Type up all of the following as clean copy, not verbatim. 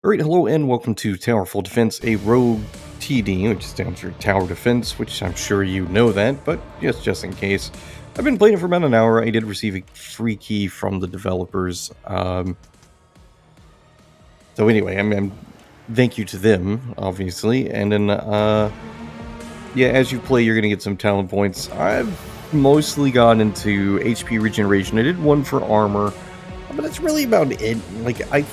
Alright, hello and welcome to Towerful Defense, a rogue TD, which stands for Tower Defense, which I'm sure you know that, but just in case. I've been playing it for about an hour. I did receive a free key from the developers. So anyway, thank you to them, obviously. And then, yeah, as you play, you're going to get some talent points. I've mostly gone into HP regeneration. I did one for armor, but that's really about it. Like, I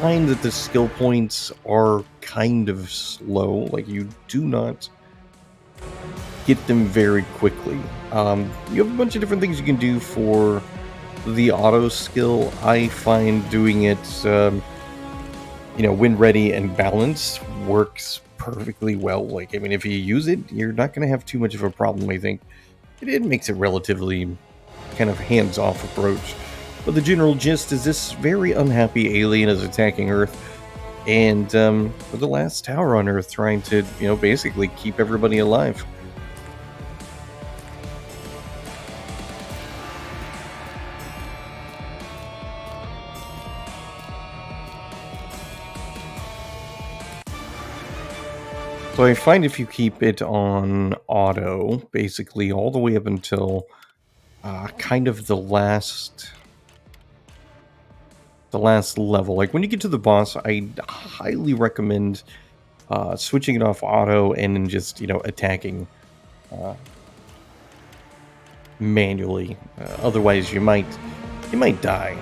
find that the skill points are kind of slow. Like, you do not get them very quickly. You have a bunch of different things you can do for the auto skill. I find doing it, when ready and balanced works perfectly well. Like, I mean, if you use it, you're not going to have too much of a problem, I think. It makes it relatively kind of hands-off approach. But the general gist is this very unhappy alien is attacking Earth, and we're the last tower on Earth trying to, basically keep everybody alive. So I find if you keep it on auto, basically all the way up until kind of the last level. Like when you get to the boss, I highly recommend switching it off auto and then just attacking manually. Otherwise, you might die.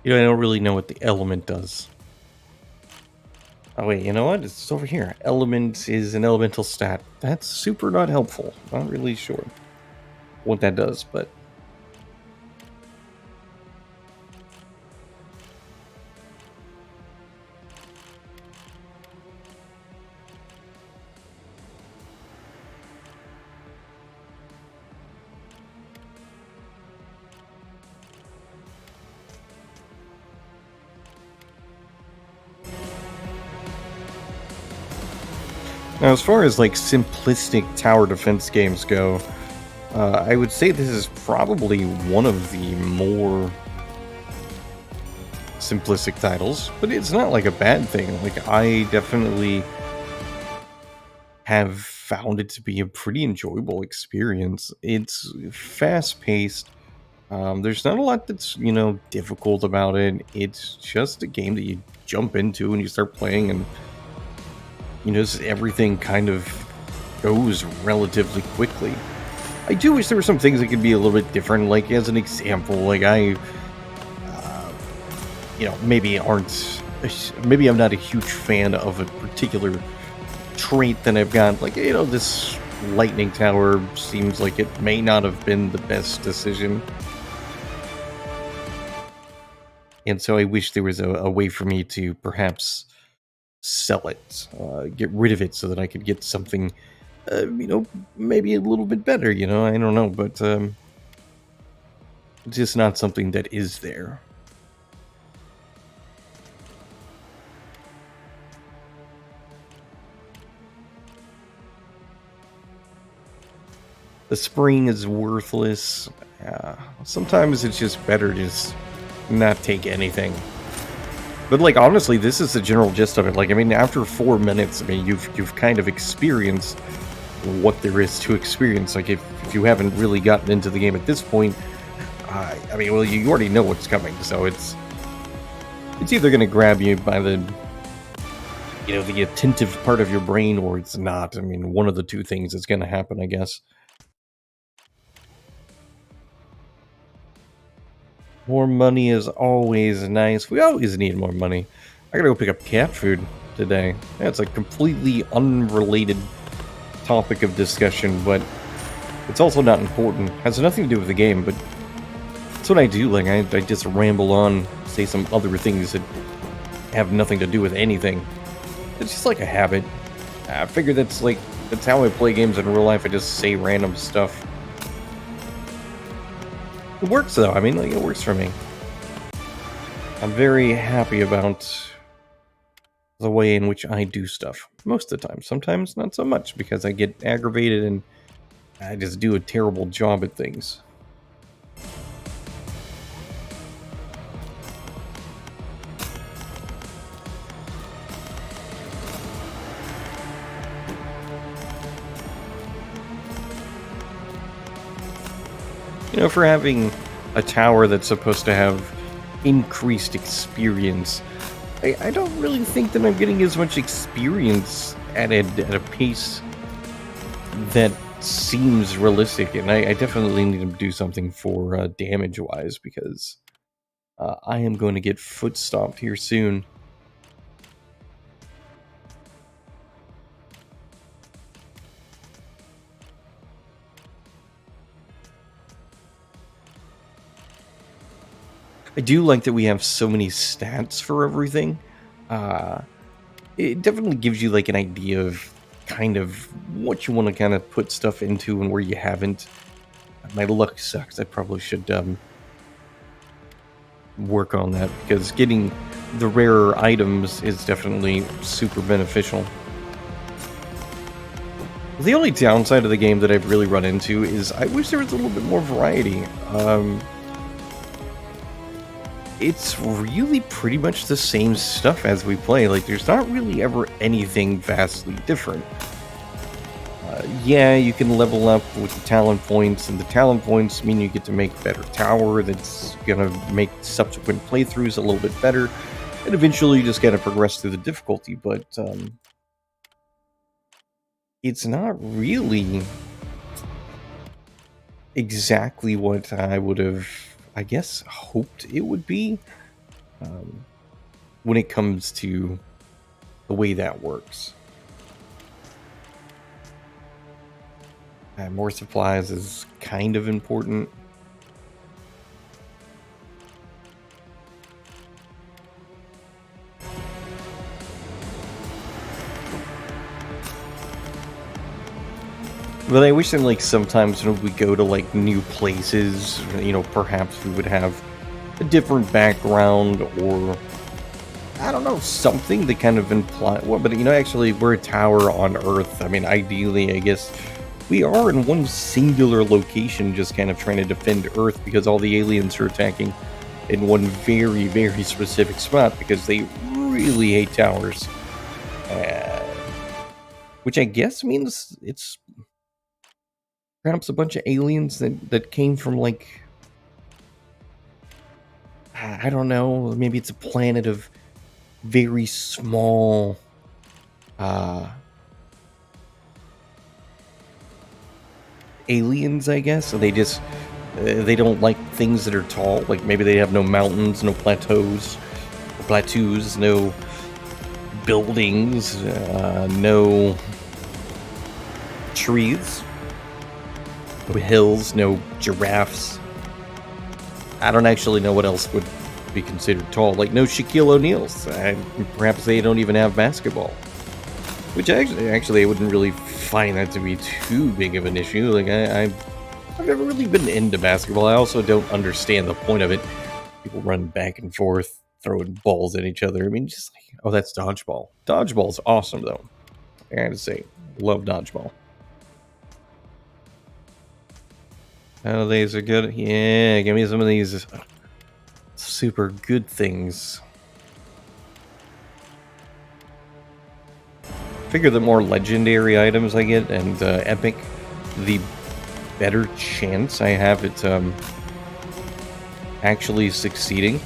I don't really know what the element does. Oh wait, you know what? It's over here. Element is an elemental stat. That's super not helpful. Not really sure what that does, but now, as far as like simplistic tower defense games go, I would say this is probably one of the more simplistic titles, but it's not like a bad thing. Like, I definitely have found it to be a pretty enjoyable experience. It's fast paced. There's not a lot that's, difficult about it. It's just a game that you jump into and you start playing, and everything kind of goes relatively quickly. I do wish there were some things that could be a little bit different. Like, as an example, like maybe I'm not a huge fan of a particular trait that I've got. Like, this lightning tower seems like it may not have been the best decision. And so I wish there was a way for me to perhaps sell it, get rid of it so that I could get something, maybe a little bit better, I don't know, but it's just not something that is there. The spring is worthless. Sometimes it's just better to just not take anything. But like, honestly, this is the general gist of it. Like, I mean, after 4 minutes, I mean, you've kind of experienced what there is to experience. Like, if you haven't really gotten into the game at this point, I mean, well, you already know what's coming. So it's either going to grab you by the the attentive part of your brain, or it's not. I mean, one of the two things is going to happen, I guess. More money is always nice. We always need more money. I gotta go pick up cat food today. That's a completely unrelated topic of discussion, but it's also not important. Has nothing to do with the game, but that's what I do. Like, I just ramble on, say some other things that have nothing to do with anything. It's just like a habit. I figure that's how I play games in real life. I just say random stuff. It works though. I mean, like, it works for me. I'm very happy about the way in which I do stuff most of the time. Sometimes not so much because I get aggravated and I just do a terrible job at things. You know, for having a tower that's supposed to have increased experience, I don't really think that I'm getting as much experience at a pace that seems realistic, and I definitely need to do something for damage-wise, because I am going to get foot stomped here soon. I do like that we have so many stats for everything. Uh, it definitely gives you like an idea of kind of what you want to kind of put stuff into and where you haven't. My luck sucks. I probably should work on that, because getting the rarer items is definitely super beneficial. The only downside of the game that I've really run into is I wish there was a little bit more variety. It's really pretty much the same stuff as we play. Like, there's not really ever anything vastly different. Yeah, you can level up with the talent points, and the talent points mean you get to make a better tower that's gonna make subsequent playthroughs a little bit better, and eventually you just gotta progress through the difficulty, but it's not really exactly what I would have, I guess, hoped it would be when it comes to the way that works. More supplies is kind of important. But I wish that, like, sometimes when we go to, like, new places, you know, perhaps we would have a different background, or, I don't know, something that kind of imply... Well, but, you know, actually, we're a tower on Earth. I mean, ideally, I guess, we are in one singular location, just kind of trying to defend Earth, because all the aliens are attacking in one very, very specific spot, because they really hate towers. Which I guess means it's perhaps a bunch of aliens that came from, like, I don't know, maybe it's a planet of very small aliens, I guess. So they just they don't like things that are tall. Like, maybe they have no mountains, no plateaus, no buildings, no trees, no hills, no giraffes. I don't actually know what else would be considered tall. Like, no Shaquille O'Neals. Perhaps they don't even have basketball. Which actually I wouldn't really find that to be too big of an issue. Like, I've never really been into basketball. I also don't understand the point of it. People run back and forth, throwing balls at each other. I mean, just like, oh, that's dodgeball. Dodgeball's awesome, though. I gotta say, love dodgeball. Oh, these are good. Yeah, give me some of these super good things. Figure the more legendary items I get and epic, the better chance I have at actually succeeding.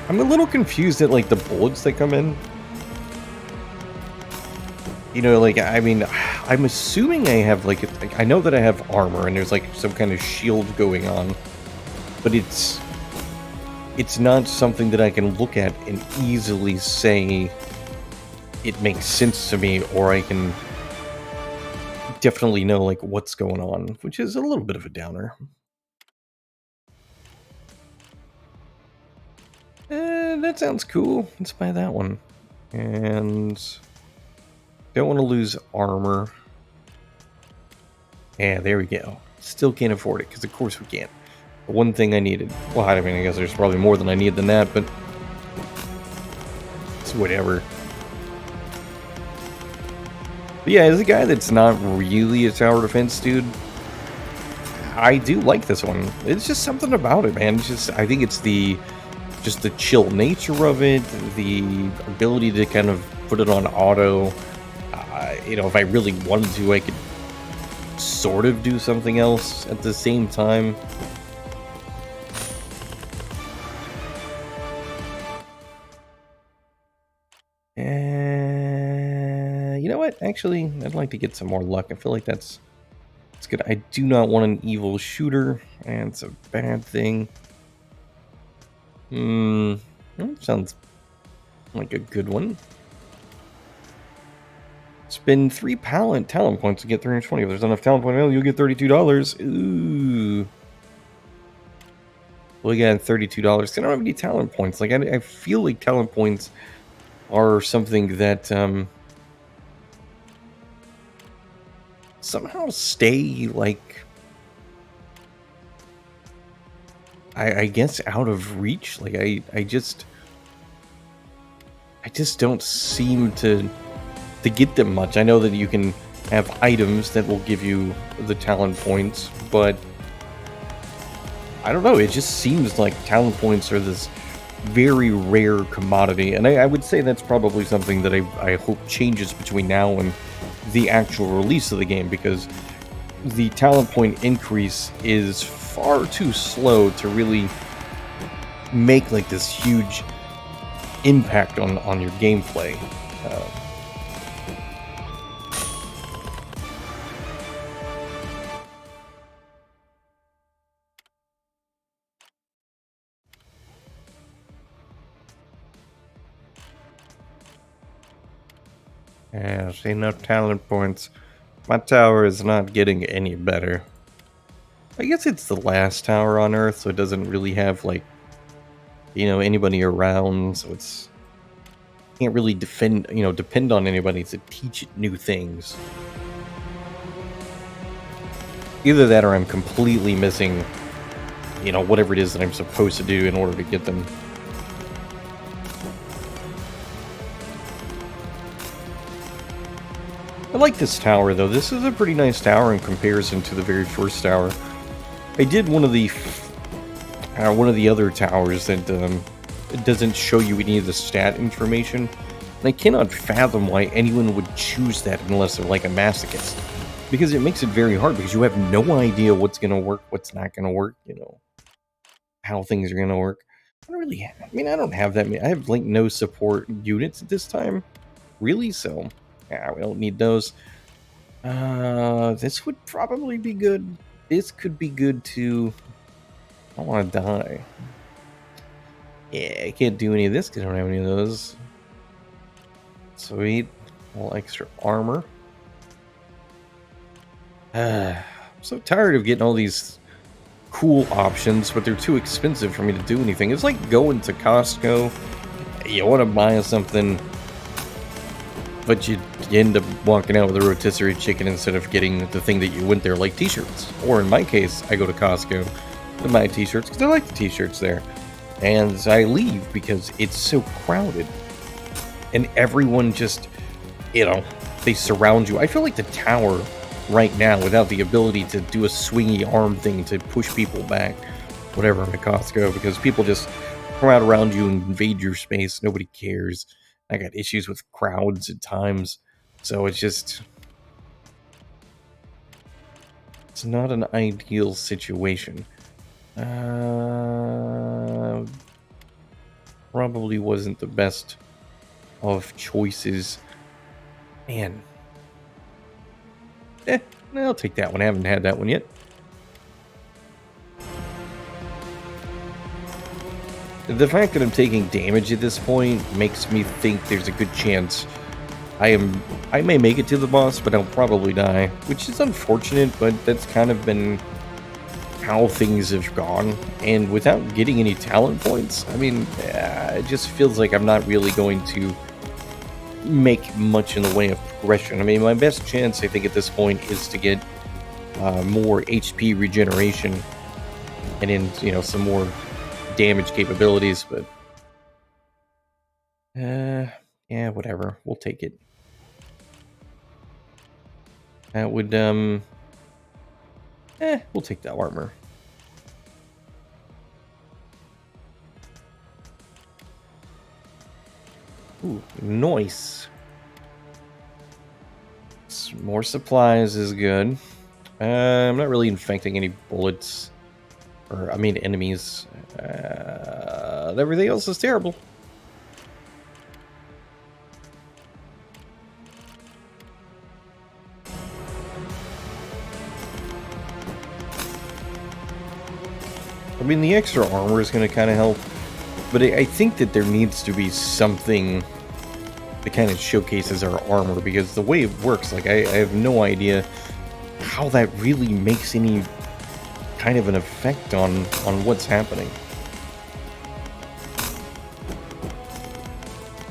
I'm a little confused at, like, the bullets that come in. You know, like, I mean, I'm assuming I have, like, I know that I have armor and there's, like, some kind of shield going on, but it's not something that I can look at and easily say it makes sense to me, or I can definitely know, like, what's going on, which is a little bit of a downer. That sounds cool. Let's buy that one. And don't want to lose armor. Yeah, there we go. Still can't afford it, because of course we can't. The one thing I needed. Well, I mean, I guess there's probably more than I need than that, but it's whatever. But yeah, as a guy that's not really a tower defense dude, I do like this one. It's just something about it, man. It's just, I think it's just the chill nature of it, the ability to kind of put it on auto. You know, if I really wanted to, I could sort of do something else at the same time. You know what? Actually, I'd like to get some more luck. I feel like that's good. I do not want an evil shooter, and it's a bad thing. Sounds like a good one. Spend 3 talent points to get 320. If there's enough talent points, you'll get $32. Ooh. Well, we got $32. I don't have any talent points. Like, I feel like talent points are something that somehow stay, like, I guess out of reach. Like, I just don't seem to get them much. I know that you can have items that will give you the talent points, but I don't know. It just seems like talent points are this very rare commodity, and I would say that's probably something that I hope changes between now and the actual release of the game, because the talent point increase is far too slow to really make like this huge impact on your gameplay. Yeah, see, no talent points. My tower is not getting any better. I guess it's the last tower on Earth, so it doesn't really have, like, you know, anybody around, so it's can't really depend on anybody to teach it new things. Either that, or I'm completely missing, you know, whatever it is that I'm supposed to do in order to get them. I like this tower, though. This is a pretty nice tower in comparison to the very first tower. I did one of the other towers that it doesn't show you any of the stat information. And I cannot fathom why anyone would choose that unless they're like a masochist. Because it makes it very hard, because you have no idea what's going to work, what's not going to work, you know, how things are going to work. I don't have that many. I have, like, no support units at this time, really, so yeah, we don't need those. This would probably be good. This could be good too. I don't want to die. Yeah, I can't do any of this because I don't have any of those. Sweet. All extra armor. I'm so tired of getting all these cool options, but they're too expensive for me to do anything. It's like going to Costco. You want to buy something, but you end up walking out with a rotisserie chicken instead of getting the thing that you went there, like t-shirts. Or in my case, I go to Costco to buy t-shirts because I like the t-shirts there. And I leave because it's so crowded. And everyone just, you know, they surround you. I feel like the tower right now, without the ability to do a swingy arm thing to push people back, whatever, I'm at Costco, because people just crowd around you and invade your space. Nobody cares. I got issues with crowds at times, so it's not an ideal situation. Probably wasn't the best of choices. Man. I'll take that one. I haven't had that one yet. The fact that I'm taking damage at this point makes me think there's a good chance I may make it to the boss, but I'll probably die, which is unfortunate, but that's kind of been how things have gone. And without getting any talent points, I mean, it just feels like I'm not really going to make much in the way of progression. I mean, my best chance, I think, at this point is to get more HP regeneration, and then, you know, some more damage capabilities, but yeah, whatever. We'll take it. That would we'll take that armor. Ooh, nice. More supplies is good. I'm not really infecting any bullets, or I mean enemies. Everything else is terrible. I mean, the extra armor is going to kind of help, but I think that there needs to be something that kind of showcases our armor, because the way it works, like, I have no idea how that really makes any kind of an effect on what's happening.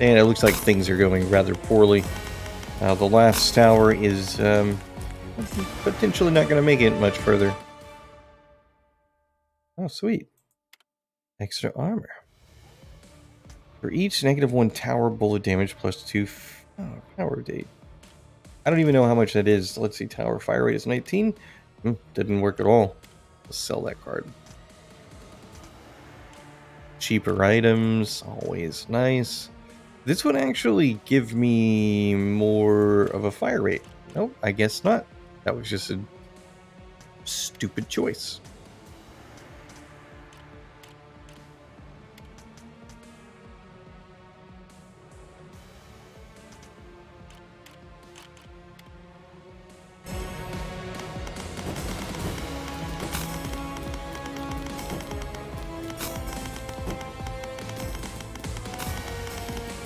And it looks like things are going rather poorly. The last tower is potentially not going to make it much further. Oh, sweet. Extra armor. For each -1 tower bullet damage plus 2 power date. I don't even know how much that is. Let's see, tower fire rate is 19. Didn't work at all. Let's sell that card. Cheaper items, always nice. This would actually give me more of a fire rate. Nope, I guess not. That was just a stupid choice.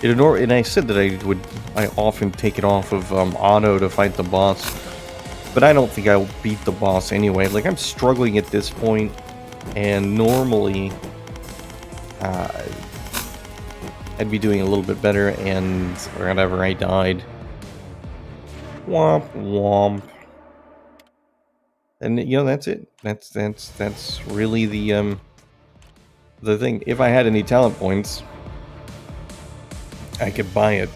And I said that I often take it off of auto to fight the boss, but I don't think I'll beat the boss anyway. Like, I'm struggling at this point, and normally I'd be doing a little bit better, and whenever I died, womp womp. And you know, that's it. That's really the thing. If I had any talent points, I could buy it,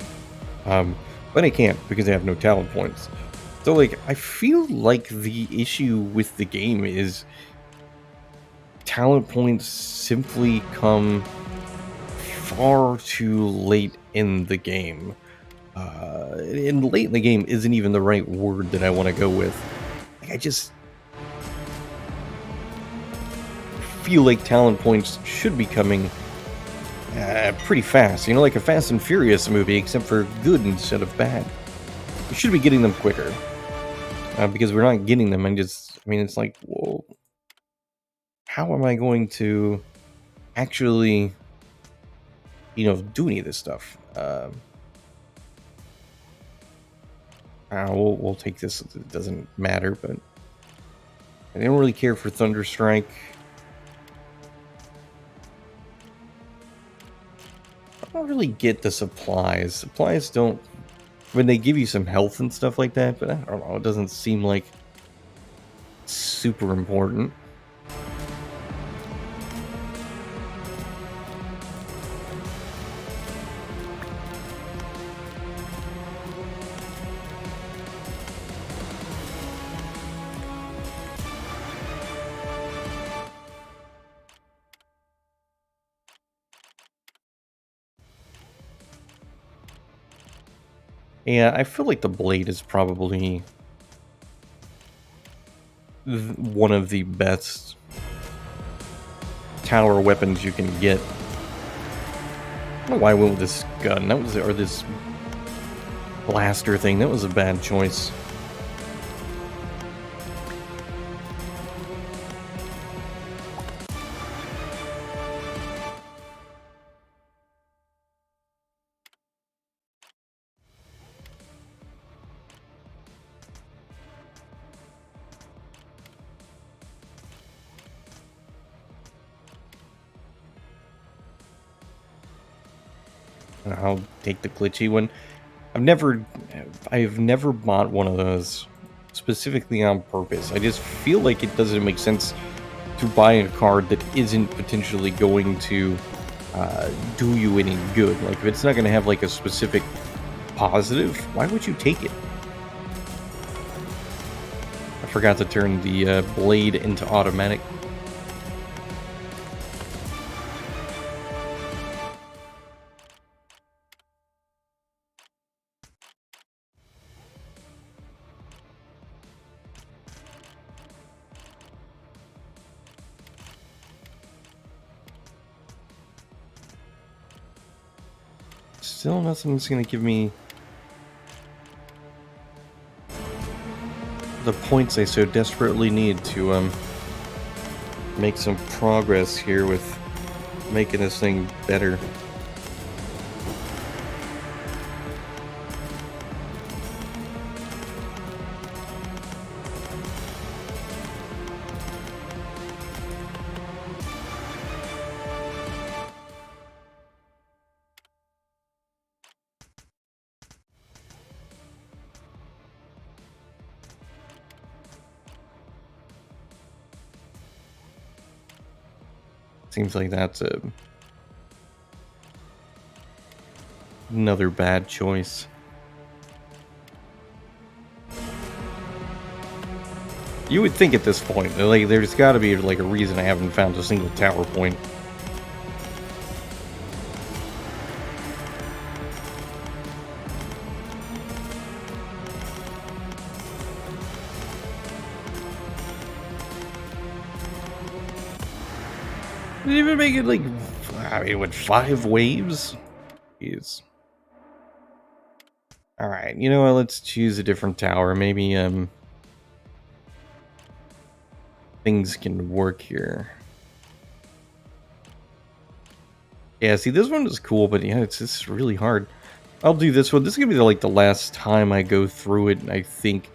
but I can't because I have no talent points. So, like, I feel like the issue with the game is talent points simply come far too late in the game. And late in the game isn't even the right word that I want to go with. Like, I just feel like talent points should be coming pretty fast. You know, like a Fast and Furious movie, except for good instead of bad. We should be getting them quicker. Because we're not getting them, I mean, it's like, well, how am I going to actually, you know, do any of this stuff? We'll take this. It doesn't matter, but I don't really care for Thunderstrike. I don't really get the supplies. Supplies don't. I mean, they give you some health and stuff like that, but I don't know. It doesn't seem like super important. Yeah, I feel like the blade is probably one of the best tower weapons you can get. I don't know why I went with this gun. That was, or this blaster thing. That was a bad choice. I'll take the glitchy one. I've never bought one of those. specifically on purpose. I just feel like it doesn't make sense to buy a card that isn't potentially going to do you any good. Like, if it's not going to have like a specific positive, why would you take it? I forgot to turn the blade into automatic. Still nothing's going to give me the points I so desperately need to make some progress here with making this thing better. Seems like that's another bad choice. You would think at this point, like, there's got to be like a reason I haven't found a single tower point. Did it even make it like, I mean, with 5 waves? Jeez. Alright, you know what, let's choose a different tower. Maybe, things can work here. Yeah, see, this one is cool, but yeah, it's just really hard. I'll do this one. This is gonna be like the last time I go through it, I think.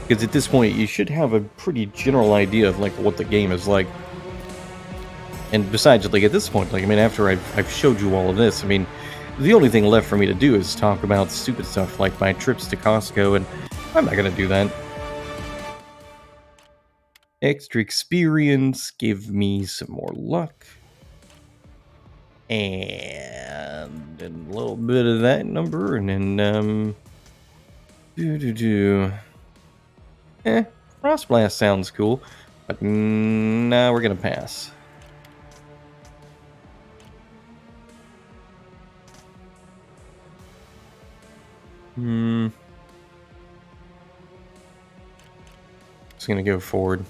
Because at this point, you should have a pretty general idea of like what the game is like. And besides, like at this point, like I mean, after I've showed you all of this, I mean, the only thing left for me to do is talk about stupid stuff like my trips to Costco, and I'm not gonna do that. Extra experience, give me some more luck. And a little bit of that number, and then, Frost Blast sounds cool, but nah, we're gonna pass. Just gonna go forward.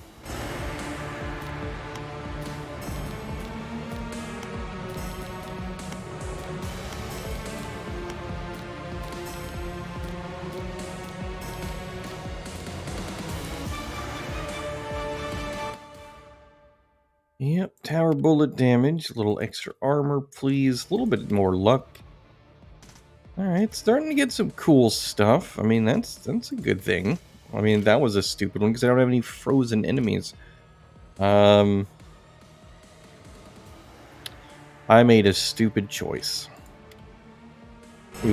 Yep, tower bullet damage, a little extra armor, please, a little bit more luck. Alright, starting to get some cool stuff. I mean, that's a good thing. I mean, that was a stupid one because I don't have any frozen enemies. I made a stupid choice. It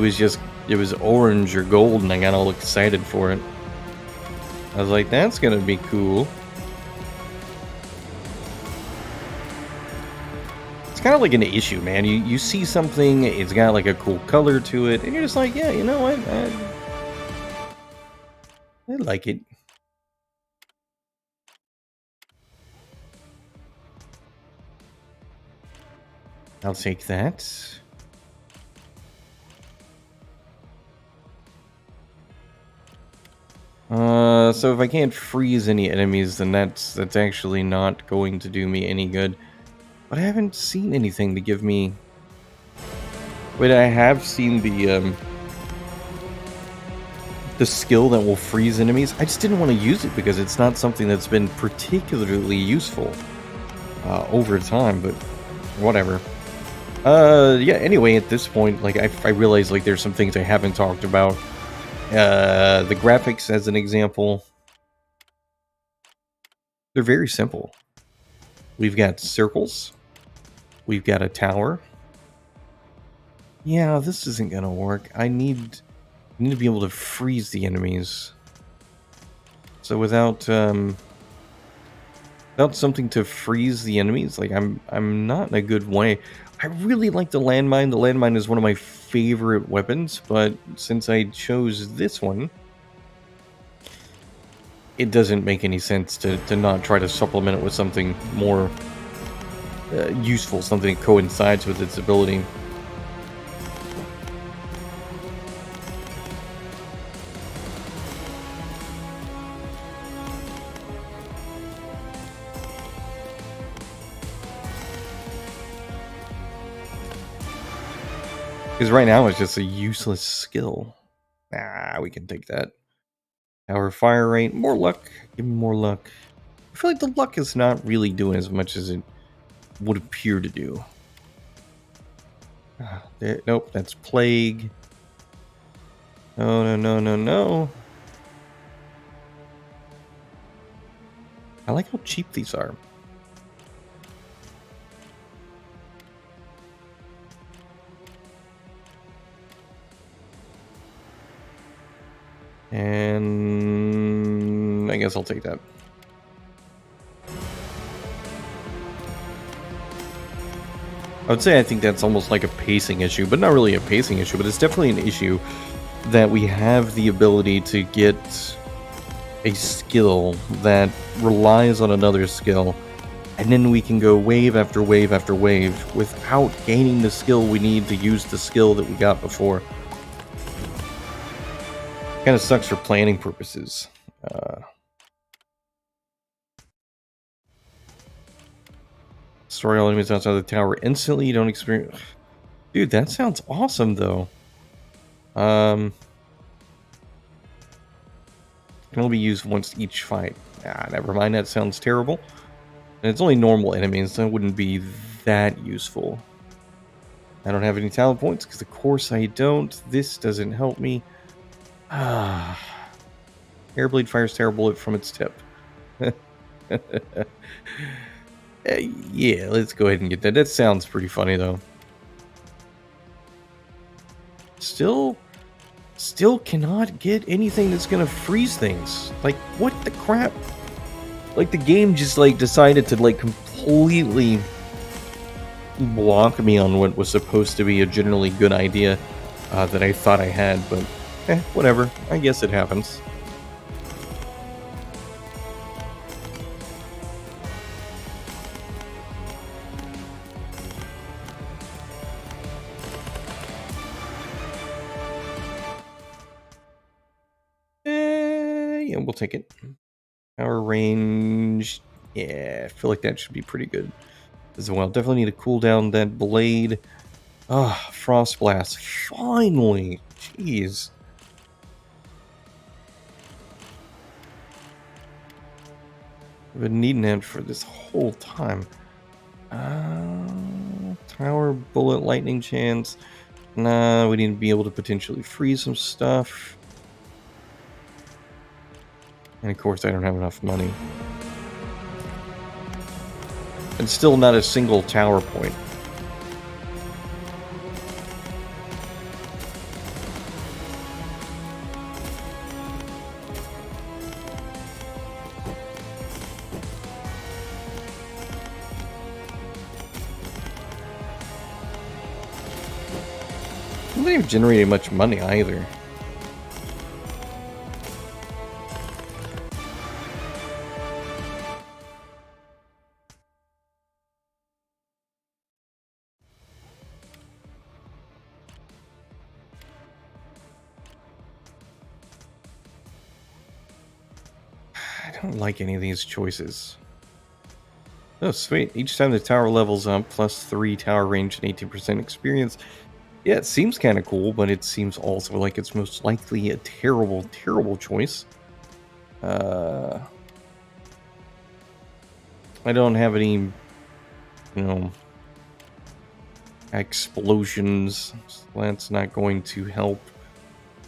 was orange or gold, and I got all excited for it. I was like, that's gonna be cool. It's kind of like an issue, man. You see something, it's got like a cool color to it, and you're just like, yeah, you know what? I like it. I'll take that. So if I can't freeze any enemies, then that's actually not going to do me any good. But I haven't seen anything to give me... Wait, I have seen the skill that will freeze enemies. I just didn't want to use it because it's not something that's been particularly useful over time, but whatever. Yeah, anyway, at this point, like, I realize, like, there's some things I haven't talked about. The graphics, as an example, they're very simple. We've got circles. We've got a tower. Yeah, this isn't gonna work. I need You need to be able to freeze the enemies. So without something to freeze the enemies, like I'm not in a good way. I really like the landmine. The landmine is one of my favorite weapons, but since I chose this one, it doesn't make any sense to not try to supplement it with something more useful, something that coincides with its ability. Because right now it's just a useless skill. Ah, we can take that. Our fire rate, more luck. Give me more luck. I feel like the luck is not really doing as much as it would appear to do. Nope, that's plague. No, no, no, no, no. I like how cheap these are. And I guess I'll take that. I would say I think that's almost like a pacing issue, but not really a pacing issue, but it's definitely an issue that we have the ability to get a skill that relies on another skill, and then we can go wave after wave after wave without gaining the skill we need to use the skill that we got before. Kind of sucks for planning purposes. Destroy all enemies outside the tower instantly. You don't experience... Dude, that sounds awesome, though. Can only be used once each fight. Ah, never mind. That sounds terrible. And it's only normal enemies, so it wouldn't be that useful. I don't have any talent points, because of course I don't. This doesn't help me. Ah. Airblade fires terror bullet from its tip. Yeah, let's go ahead and get that. That sounds pretty funny, though. Still cannot get anything that's gonna freeze things. Like, what the crap? Like, the game just, like, decided to, like, completely block me on what was supposed to be a generally good idea that I thought I had, but whatever. I guess it happens. Yeah, we'll take it. Our range, yeah, I feel like that should be pretty good as well. Definitely need to cool down that blade. Ah, Frost Blast, finally! Jeez. I've been needing that for this whole time. Tower, bullet, lightning chance. Nah, we need to be able to potentially freeze some stuff. And of course, I don't have enough money. And still not a single tower point. I'm not even generating much money either. I don't like any of these choices. Oh, sweet. Each time the tower levels up, plus 3 tower range and 18% experience. Yeah, it seems kind of cool, but it seems also like it's most likely a terrible, terrible choice. I don't have any, explosions. So that's not going to help.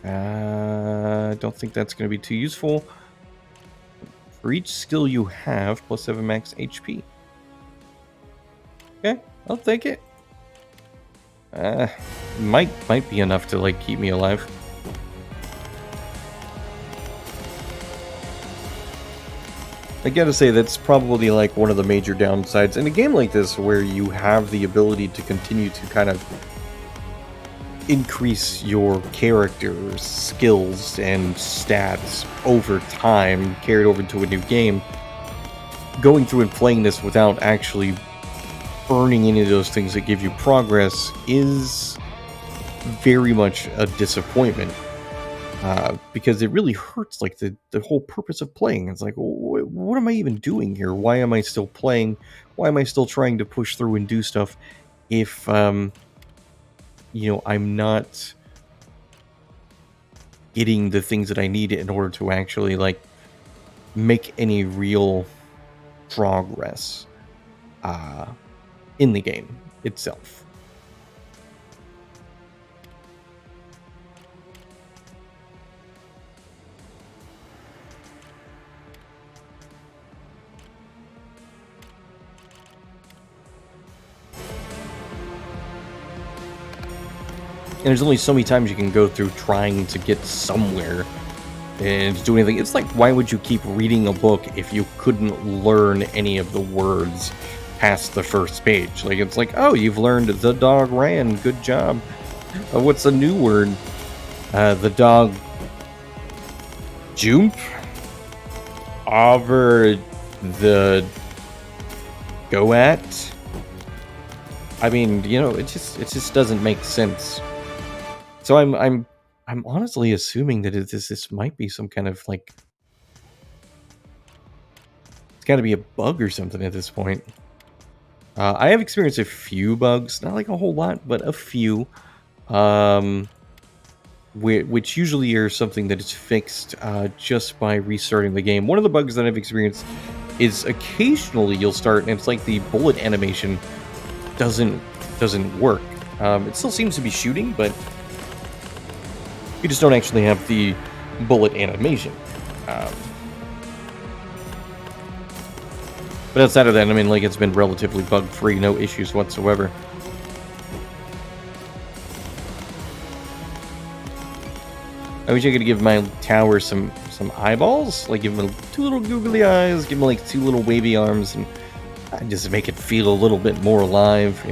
I don't think that's going to be too useful. For each skill you have, plus 7 max HP. Okay, I'll take it. Might be enough to, like, keep me alive. I gotta say, that's probably like one of the major downsides in a game like this, where you have the ability to continue to kind of increase your character's skills and stats over time, carried over to a new game. Going through and playing this without actually earning any of those things that give you progress is very much a disappointment. Because it really hurts, like, the whole purpose of playing. It's like, what am I even doing here? Why am I still playing? Why am I still trying to push through and do stuff if, I'm not getting the things that I need in order to actually, like, make any real progress uh, in the game itself. And there's only so many times you can go through trying to get somewhere and do anything. It's like, why would you keep reading a book if you couldn't learn any of the words past the first page? Like, it's like, oh, you've learned the dog ran, good job. What's a new word? The dog jump over the go at. I mean, it just doesn't make sense. So I'm honestly assuming that this might be some kind of, like, it's got to be a bug or something at this point. I have experienced a few bugs, not like a whole lot, but a few, which usually are something that is fixed just by restarting the game. One of the bugs that I've experienced is occasionally you'll start and it's like the bullet animation doesn't work. It still seems to be shooting, but you just don't actually have the bullet animation. But outside of that, I mean, like, it's been relatively bug-free, no issues whatsoever. I wish I could give my tower some eyeballs, like give him two little googly eyes, give him like two little wavy arms, and just make it feel a little bit more alive.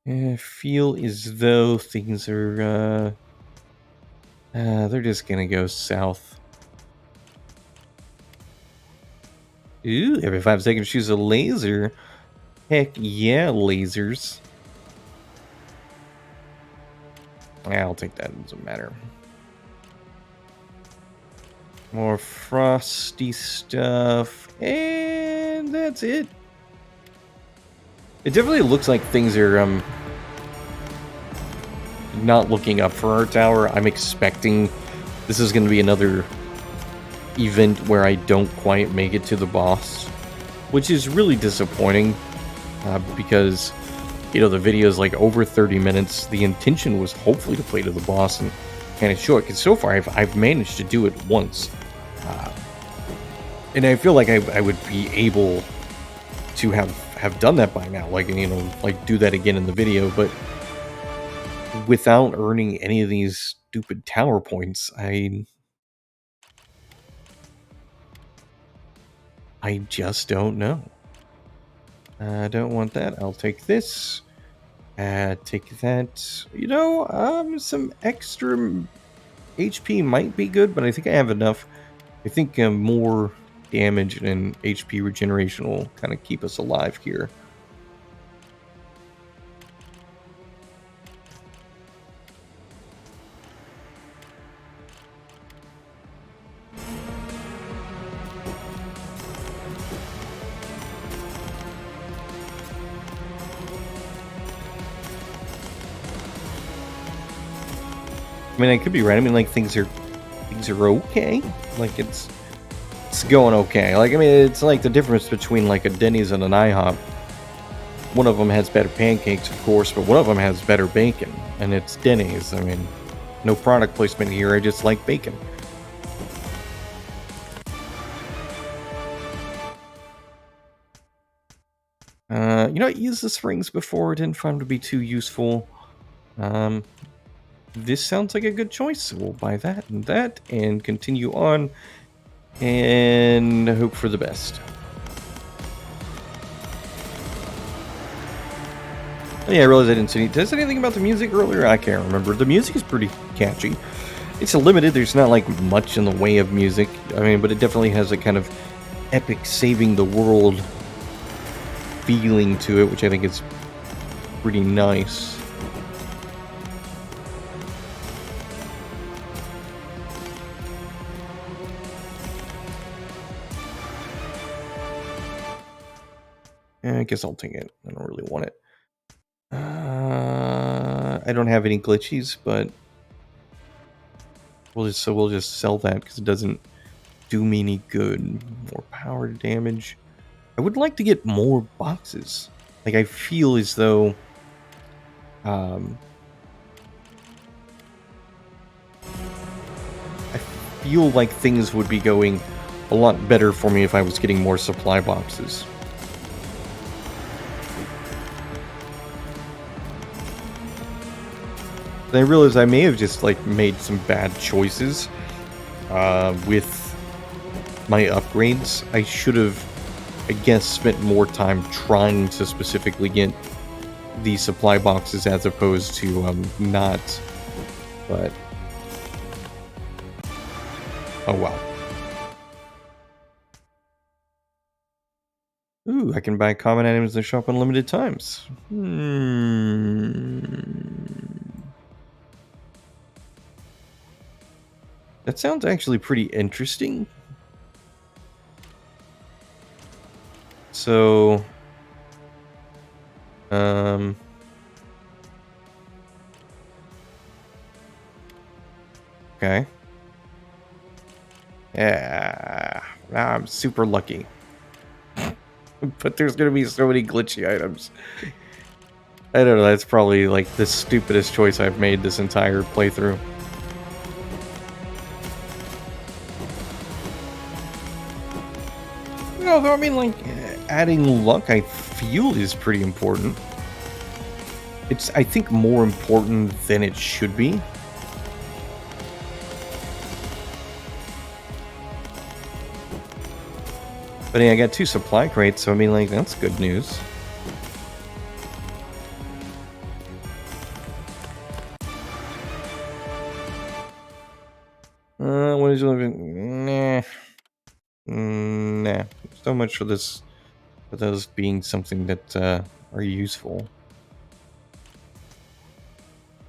I feel as though things are they're just gonna go south. Ooh, every 5 seconds choose a laser. Heck yeah, lasers. I'll take that, it doesn't matter. More frosty stuff, and that's it. It definitely looks like things are not looking up for our tower. I'm expecting this is going to be another event where I don't quite make it to the boss, which is really disappointing because the video is like over 30 minutes. The intention was hopefully to play to the boss and kind of show it, because so far I've managed to do it once, and I feel like I would be able to have done that by now, like like do that again in the video, but without earning any of these stupid tower points, I just don't know. I don't want that. I'll take this. Take that. Some extra HP might be good, but I think I have enough. I think more damage and HP regeneration will kind of keep us alive here. I mean, I could be right. I mean, like, things are okay. Like, it's going okay. Like, I mean, it's like the difference between like a Denny's and an IHOP. One of them has better pancakes, of course, but one of them has better bacon, and it's Denny's. I mean, no product placement here. I just like bacon. I used the springs before. Didn't find them to be too useful. Um, this sounds like a good choice. So we'll buy that and continue on and hope for the best. Oh, yeah, I realized I didn't say did I say anything about the music earlier? I can't remember. The music is pretty catchy. It's a limited. There's not like much in the way of music. I mean, but it definitely has a kind of epic saving the world feeling to it, which I think is pretty nice. I guess I'll take it. I don't really want it. I don't have any glitchies, but we'll just sell that because it doesn't do me any good. More power damage. I would like to get more boxes. Like, I feel as though I feel like things would be going a lot better for me if I was getting more supply boxes. I realize I may have just like made some bad choices with my upgrades. I should have, I guess, spent more time trying to specifically get the supply boxes as opposed to not. But oh well. Ooh, I can buy common items in the shop unlimited times. That sounds actually pretty interesting. So, okay. Yeah, now I'm super lucky. But there's gonna be so many glitchy items. I don't know, that's probably like the stupidest choice I've made this entire playthrough. Although, I mean, like, adding luck, I feel, is pretty important. It's, I think, more important than it should be. But yeah, I got 2 supply crates, so I mean, like, that's good news. What is living? Nah. Nah. So much for this, for those being something that are useful.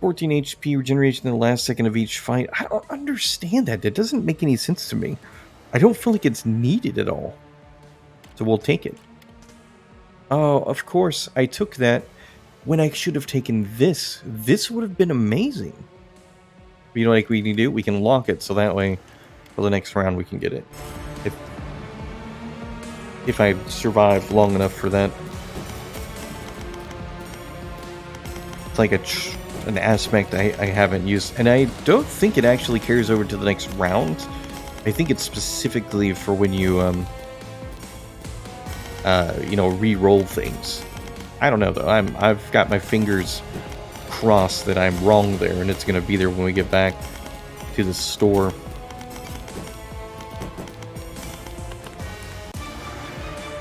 14 HP regeneration in the last second of each fight. I don't understand that. That doesn't make any sense to me. I don't feel like it's needed at all. So we'll take it. Oh, of course, I took that when I should have taken this. This would have been amazing. But you know, like we can do, we can lock it so that way for the next round we can get it. If I survive long enough for that. It's like an aspect I haven't used, and I don't think it actually carries over to the next round. I think it's specifically for when you you know, re-roll things. I don't know though. I've got my fingers crossed that I'm wrong there, and it's gonna be there when we get back to the store.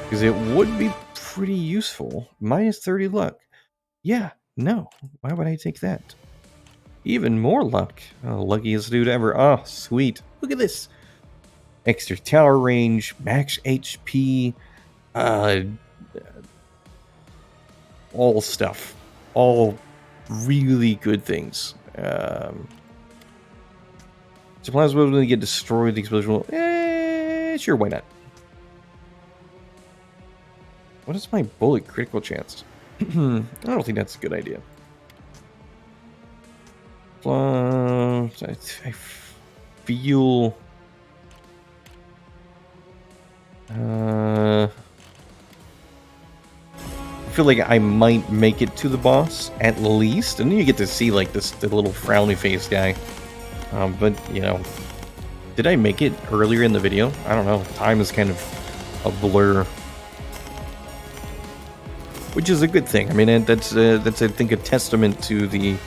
Because it would be pretty useful. Minus 30 luck. Yeah, no. Why would I take that? Even more luck. Oh, luckiest dude ever. Oh, sweet. Look at this. Extra tower range, max HP, all stuff. All really good things. Supplies will really get destroyed. The explosion will... sure, why not? What is my bullet critical chance? I don't think that's a good idea. I feel... I feel like I might make it to the boss, at least. And then you get to see, like, the little frowny face guy. But, you know... Did I make it earlier in the video? I don't know. Time is kind of a blur. Which is a good thing. I mean, that's I think, a testament to the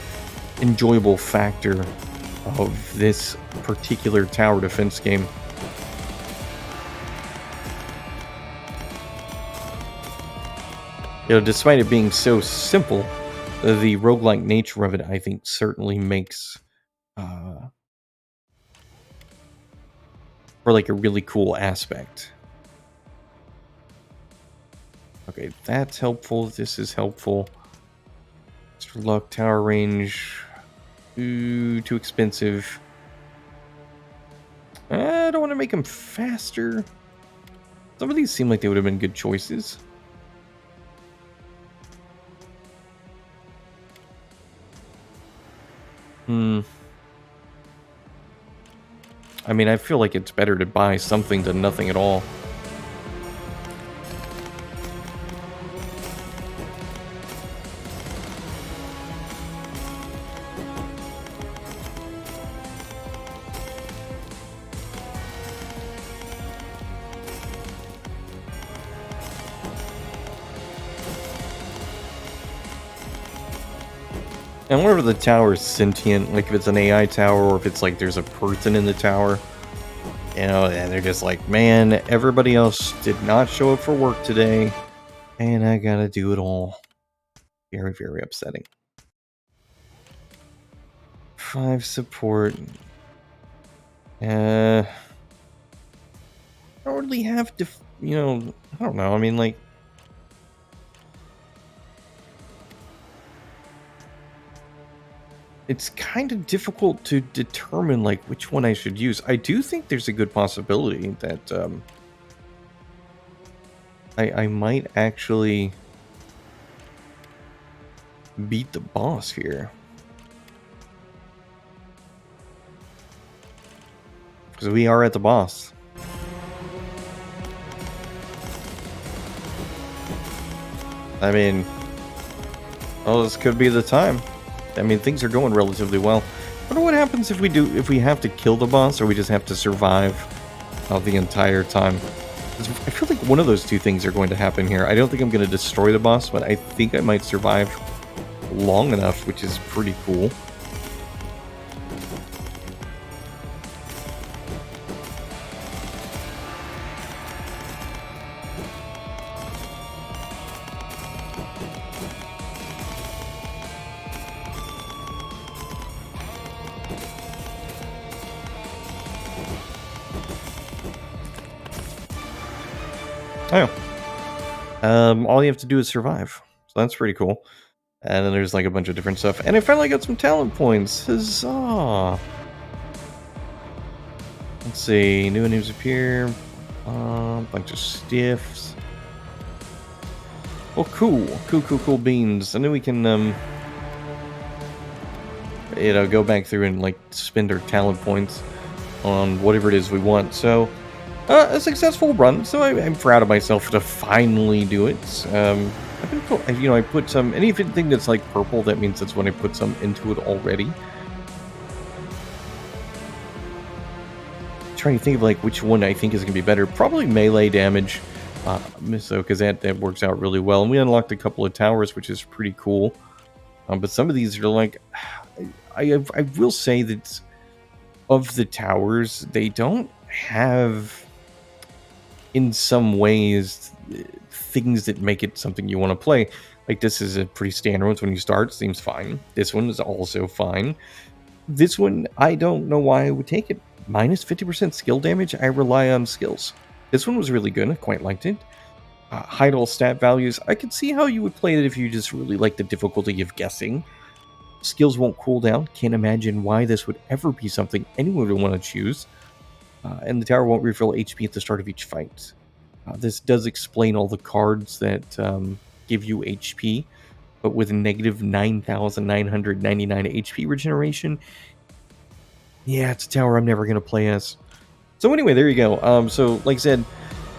enjoyable factor of this particular tower defense game. You know, despite it being so simple, the roguelike nature of it, I think, certainly makes for like a really cool aspect. Okay, that's helpful. This is helpful. Extra luck, tower range. Ooh, too expensive. I don't want to make them faster. Some of these seem like they would have been good choices. I mean, I feel like it's better to buy something than nothing at all. And whenever the tower is sentient, like if it's an AI tower or if it's like there's a person in the tower, you know, and they're just like, man, everybody else did not show up for work today, and I gotta do it all. Very, very upsetting. 5 support. I don't really have to, you know, I don't know. I mean, like, it's kind of difficult to determine like which one I should use. I do think there's a good possibility that I might actually beat the boss here. Because we are at the boss. I mean, well, this could be the time. I mean, things are going relatively well. I wonder what happens if we have to kill the boss, or we just have to survive the entire time. I feel like one of those two things are going to happen here. I don't think I'm going to destroy the boss, but I think I might survive long enough, which is pretty cool. All you have to do is survive. So that's pretty cool. And then there's like a bunch of different stuff. And I finally got some talent points. Huzzah! Let's see. New names appear. Bunch of stiffs. Well, cool. Cool beans. And then we can, you know, go back through and like spend our talent points on whatever it is we want. So, a successful run, so I'm proud of myself to finally do it. I've been, you know, I put some, anything that's like purple, that means that's when I put some into it already. Trying to think of like which one I think is going to be better. Probably melee damage, so because that works out really well. And we unlocked a couple of towers, which is pretty cool. But some of these are like, I will say that of the towers, they don't have, in some ways, things that make it something you want to play. Like this is a pretty standard one. When you start, seems fine. This one is also fine. This one, I don't know why I would take it. Minus 50% skill damage, I rely on skills. This one was really good, I quite liked it. Hide all stat values, I could see how you would play it if you just really like the difficulty of guessing. Skills won't cool down, can't imagine why this would ever be something anyone would want to choose. And the tower won't refill HP at the start of each fight. This does explain all the cards that give you HP, but with a negative 9,999 HP regeneration, yeah, it's a tower I'm never going to play as. So anyway, there you go. So like I said,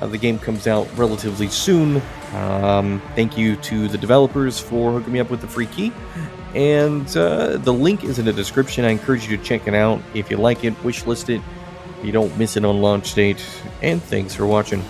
the game comes out relatively soon. Thank you to the developers for hooking me up with the free key. And the link is in the description. I encourage you to check it out. If you like it, wishlist it. You don't miss it on launch date. And thanks for watching.